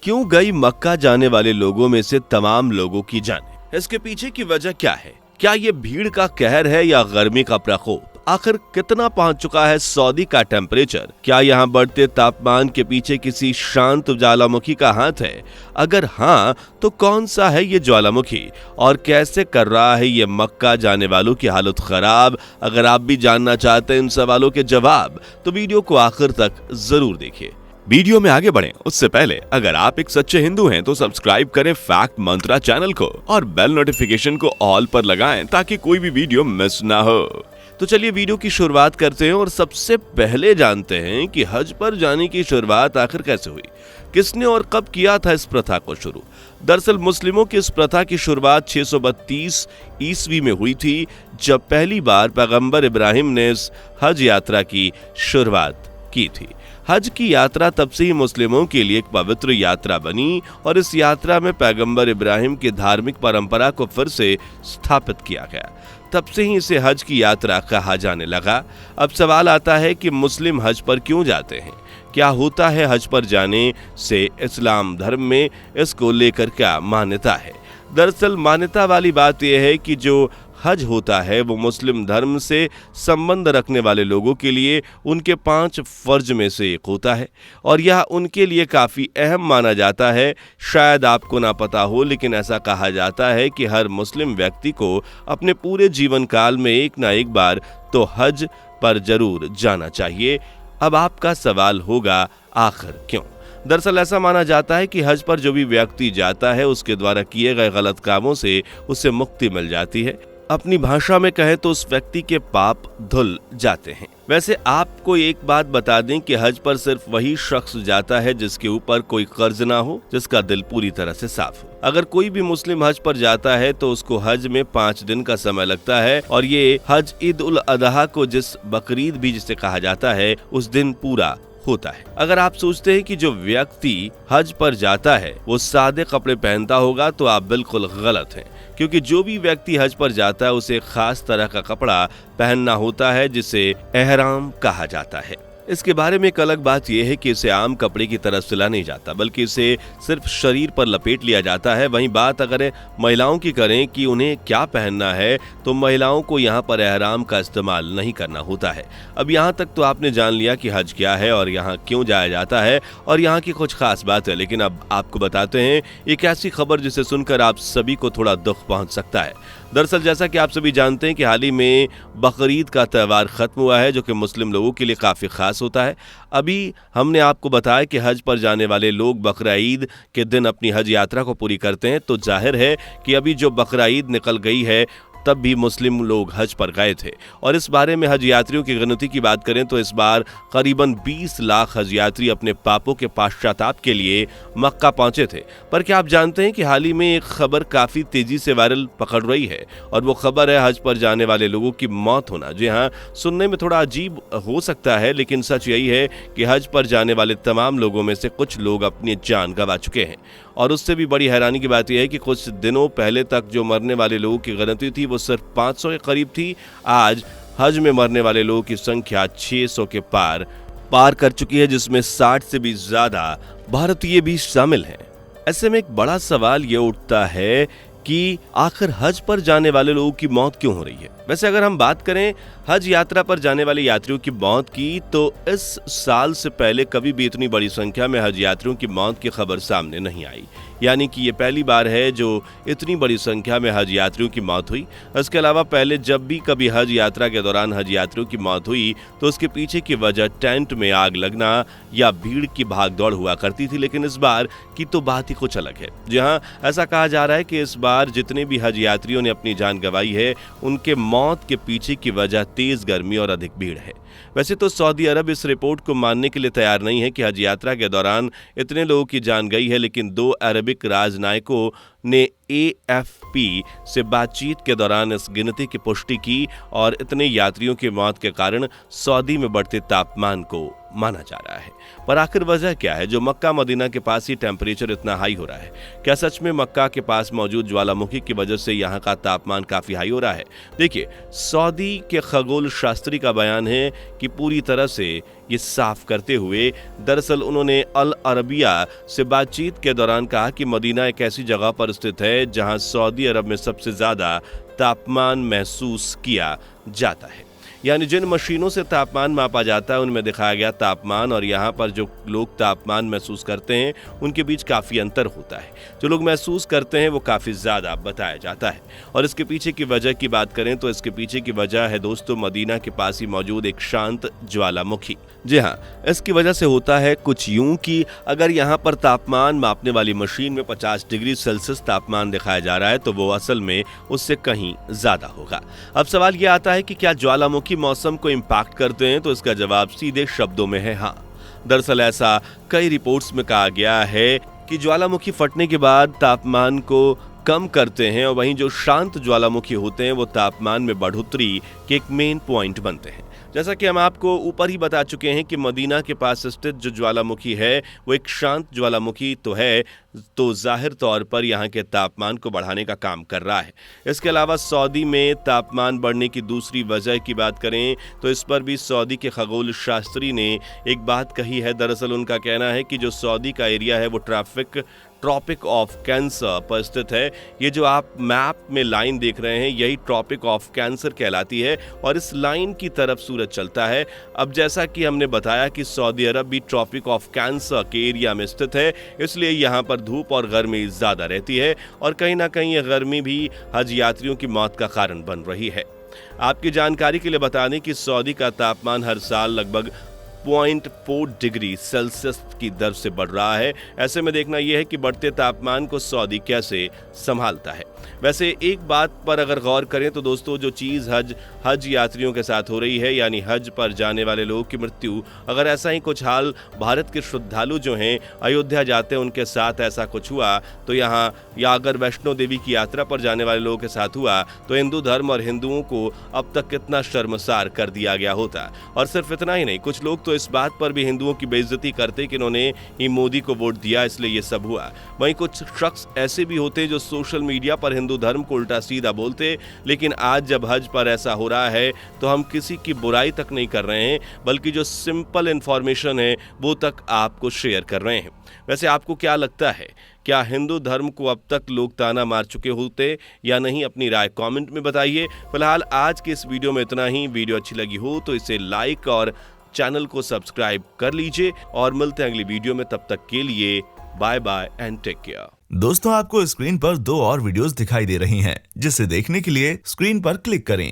क्यों गई मक्का जाने वाले लोगों में से तमाम लोगों की जानें? इसके पीछे की वजह क्या है? क्या ये भीड़ का कहर है या गर्मी का प्रकोप? आखिर कितना पहुंच चुका है सऊदी का टेम्परेचर? क्या यहाँ बढ़ते तापमान के पीछे किसी शांत ज्वालामुखी का हाथ है? अगर हाँ, तो कौन सा है ये ज्वालामुखी और कैसे कर रहा है ये मक्का जाने वालों की हालत खराब? अगर आप भी जानना चाहते हैं इन सवालों के जवाब, तो वीडियो को आखिर तक जरूर देखिए। वीडियो में आगे बढ़ें उससे पहले अगर आप एक सच्चे हिंदू हैं तो सब्सक्राइब करें फैक्ट मंत्रा चैनल को और बेल नोटिफिकेशन को ऑल पर लगाएं ताकि कोई भी वीडियो मिस ना हो। तो चलिए वीडियो की शुरुआत करते हैं और सबसे पहले जानते हैं कि हज पर जाने की शुरुआत आखिर कैसे हुई, किसने और कब किया था इस प्रथा को शुरू। दरअसल मुस्लिमों की इस प्रथा की शुरुआत 632 ईस्वी में हुई थी, जब पहली बार पैगंबर इब्राहिम ने इस हज यात्रा की शुरुआत की थी। हज की यात्रा तब से ही मुस्लिमों के लिए एक पवित्र यात्रा बनी और इस यात्रा में पैगंबर इब्राहिम की धार्मिक परंपरा को फिर से स्थापित किया गया। तब से ही इसे हज की यात्रा कहा जाने लगा। अब सवाल आता है कि मुस्लिम हज पर क्यों जाते हैं? क्या होता है हज पर जाने से? इस्लाम धर्म में इसको लेकर क्या मान्यता है? दरअसल मान्यता वाली बात यह है कि जो हज होता है वो मुस्लिम धर्म से संबंध रखने वाले लोगों के लिए उनके 5 फर्ज में से एक होता है और यह उनके लिए काफ़ी अहम माना जाता है। शायद आपको ना पता हो, लेकिन ऐसा कहा जाता है कि हर मुस्लिम व्यक्ति को अपने पूरे जीवन काल में एक ना एक बार तो हज पर जरूर जाना चाहिए। अब आपका सवाल होगा, आखिर क्यों? दरअसल ऐसा माना जाता है कि हज पर जो भी व्यक्ति जाता है उसके द्वारा किए गए गलत कामों से उसे मुक्ति मिल जाती है। अपनी भाषा में कहें तो उस व्यक्ति के पाप धुल जाते हैं। वैसे आपको एक बात बता दें कि हज पर सिर्फ वही शख्स जाता है जिसके ऊपर कोई कर्ज ना हो, जिसका दिल पूरी तरह से साफ हो। अगर कोई भी मुस्लिम हज पर जाता है तो उसको हज में 5 दिन का समय लगता है और ये हज ईद उल अजहा को, जिस बकरीद भी जिसे कहा जाता है, उस दिन पूरा होता है। अगर आप सोचते हैं कि जो व्यक्ति हज पर जाता है वो सादे कपड़े पहनता होगा तो आप बिल्कुल गलत हैं, क्योंकि जो भी व्यक्ति हज पर जाता है उसे खास तरह का कपड़ा पहनना होता है जिसे एहराम कहा जाता है। इसके बारे में एक अलग बात यह है कि इसे आम कपड़े की तरह सिला नहीं जाता, बल्कि इसे सिर्फ शरीर पर लपेट लिया जाता है। वहीं बात अगर महिलाओं की करें कि उन्हें क्या पहनना है, तो महिलाओं को यहाँ पर एहराम का इस्तेमाल नहीं करना होता है। अब यहाँ तक तो आपने जान लिया कि हज क्या है और यहाँ क्यों जाया जाता है और यहाँ की कुछ खास बात है, लेकिन अब आपको बताते हैं एक ऐसी खबर जिसे सुनकर आप सभी को थोड़ा दुख पहुंच सकता है। दरअसल जैसा कि आप सभी जानते हैं कि हाल ही में बकरीद का त्यौहार खत्म हुआ है, जो कि मुस्लिम लोगों के लिए काफ़ी खास होता है। अभी हमने आपको बताया कि हज पर जाने वाले लोग बकरा ईद के दिन अपनी हज यात्रा को पूरी करते हैं, तो जाहिर है कि अभी जो बकरा ईद निकल गई है तब भी मुस्लिम लोग हज पर गए थे। और इस बारे में हज यात्रियों की गिनती की बात करें तो इस बार करीबन 20 लाख हज यात्री अपने पापों के पश्चाताप के लिए मक्का पहुंचे थे। पर क्या आप जानते हैं कि हाल ही में एक खबर काफ़ी तेजी से वायरल पकड़ रही है और वो खबर है हज पर जाने वाले लोगों की मौत होना। जी हाँ, सुनने में थोड़ा अजीब हो सकता है, लेकिन सच यही है कि हज पर जाने वाले तमाम लोगों में से कुछ लोग अपनी जान गंवा चुके हैं। और उससे भी बड़ी हैरानी की बात यह है कि कुछ दिनों पहले तक जो मरने वाले लोगों की गिनती थी वो सिर्फ 500 के करीब थी। आज हज में मरने वाले लोगों की संख्या 600 के पार कर चुकी है, जिसमें 60 से भी ज्यादा भारतीय भी शामिल हैं। ऐसे में एक बड़ा सवाल ये उठता है कि आखिर हज पर जाने वाले लोगों की मौत क्यों हो रही है? वैसे अगर हम बात करें हज यात्रा पर जाने वाले यात्रियों की मौत की, तो इस साल से पहले कभी भी इतनी बड़ी संख्या में हज यात्रियों की मौत की खबर सामने नहीं आई। यानी कि ये पहली बार है जो इतनी बड़ी संख्या में हज यात्रियों की मौत हुई। इसके अलावा पहले जब भी कभी हज यात्रा के दौरान हज यात्रियों की मौत हुई तो उसके पीछे की वजह टेंट में आग लगना या भीड़ की भागदौड़ हुआ करती थी, लेकिन इस बार की तो बात ही कुछ अलग है। जहां ऐसा कहा जा रहा है कि इस बार जितने भी हज यात्रियों ने अपनी जान गंवाई है उनके मौत के पीछे की वजह तेज गर्मी और अधिक भीड़ है। वैसे तो सऊदी अरब इस रिपोर्ट को मानने के लिए तैयार नहीं है कि हज यात्रा के दौरान इतने लोगों की जान गई है, लेकिन 2 अरबिक राजनयिकों ने AFP से बातचीत के दौरान इस गिनती की पुष्टि की और इतने यात्रियों की मौत के कारण सऊदी में बढ़ते तापमान को माना जा रहा है। पर आखिर वजह क्या है जो मक्का मदीना के पास ही टेम्परेचर इतना हाई हो रहा है? क्या सच में मक्का के पास मौजूद ज्वालामुखी की वजह से यहाँ का तापमान काफी हाई हो रहा है? देखिए, सऊदी के खगोल शास्त्री का बयान है कि पूरी तरह से ये साफ करते हुए। दरअसल उन्होंने अल अरबिया से बातचीत के दौरान कहा कि मदीना एक ऐसी जगह पर स्थित है जहां सऊदी अरब में सबसे ज्यादा तापमान महसूस किया जाता है। यानी जिन मशीनों से तापमान मापा जाता है उनमें दिखाया गया तापमान और यहाँ पर जो लोग तापमान महसूस करते हैं उनके बीच काफ़ी अंतर होता है। जो लोग महसूस करते हैं वो काफ़ी ज़्यादा बताया जाता है। और इसके पीछे की वजह की बात करें तो इसके पीछे की वजह है दोस्तों मदीना के पास ही मौजूद एक शांत ज्वालामुखी। जी हाँ, इसकी वजह से होता है कुछ यूं कि अगर यहाँ पर तापमान मापने वाली मशीन में 50 डिग्री सेल्सियस तापमान दिखाया जा रहा है तो वो असल में उससे कहीं ज़्यादा होगा। अब सवाल ये आता है कि क्या ज्वालामुखी मौसम को इम्पैक्ट करते हैं, तो इसका जवाब सीधे शब्दों में है हाँ। दरअसल ऐसा कई रिपोर्ट्स में कहा गया है कि ज्वालामुखी फटने के बाद तापमान को कम करते हैं और वहीं जो शांत ज्वालामुखी होते हैं वो तापमान में बढ़ोतरी के एक मेन पॉइंट बनते हैं। जैसा कि हम आपको ऊपर ही बता चुके हैं कि मदीना के पास स्थित जो ज्वालामुखी है वो एक शांत ज्वालामुखी तो है, तो जाहिर तौर पर यहाँ के तापमान को बढ़ाने का काम कर रहा है। इसके अलावा सऊदी में तापमान बढ़ने की दूसरी वजह की बात करें तो इस पर भी सऊदी के खगोल शास्त्री ने एक बात कही है। दरअसल उनका कहना है कि जो सऊदी का एरिया है वो ट्रॉपिक ऑफ कैंसर पर स्थित है। ये जो आप मैप में लाइन देख रहे हैं यही ट्रॉपिक ऑफ कैंसर कहलाती है और इस लाइन की तरफ सूरज चलता है। अब जैसा कि हमने बताया कि सऊदी अरब भी ट्रॉपिक ऑफ कैंसर के एरिया में स्थित है, इसलिए यहाँ पर धूप और गर्मी ज़्यादा रहती है और कहीं ना कहीं ये गर्मी भी हज यात्रियों की मौत का कारण बन रही है। आपकी जानकारी के लिए बता दें कि सऊदी का तापमान हर साल लगभग 0.4 डिग्री सेल्सियस की दर से बढ़ रहा है। ऐसे में देखना यह है कि बढ़ते तापमान को सऊदी कैसे संभालता है। वैसे एक बात पर अगर गौर करें तो दोस्तों जो चीज़ हज यात्रियों के साथ हो रही है यानी हज पर जाने वाले लोगों की मृत्यु, अगर ऐसा ही कुछ हाल भारत के श्रद्धालु जो हैं अयोध्या जाते हैं उनके साथ ऐसा कुछ हुआ तो यहाँ या अगर वैष्णो देवी की यात्रा पर जाने वाले लोगों के साथ हुआ तो हिंदू धर्म और हिंदुओं को अब तक कितना शर्मसार कर दिया गया होता। और सिर्फ इतना ही नहीं, कुछ लोग तो इस बात पर भी हिंदुओं की बेइज्जती करते कि इन्होंने ही मोदी को वोट दिया इसलिए ये सब हुआ। वहीं कुछ शख्स ऐसे भी होते जो सोशल मीडिया पर हिंदू धर्म को उल्टा सीधा बोलते। लेकिन आज जब हज पर ऐसा हो रहा है तो हम किसी की बुराई तक नहीं कर रहे हैं बल्कि जो सिंपल इंफॉर्मेशन है वो तक आपको शेयर कर रहे हैं। वैसे आपको क्या लगता है, क्या हिंदू धर्म को अब तक लोग ताना मार चुके होते या नहीं? अपनी राय कमेंट में बताइए। फिलहाल आज के इस वीडियो में इतना ही। वीडियो अच्छी लगी हो तो इसे लाइक और चैनल को सब्सक्राइब कर लीजिए और मिलते हैं अगली वीडियो में। तब तक के लिए bye bye and take care. दोस्तों आपको स्क्रीन पर 2 और वीडियोस दिखाई दे रही हैं, जिसे देखने के लिए स्क्रीन पर क्लिक करें।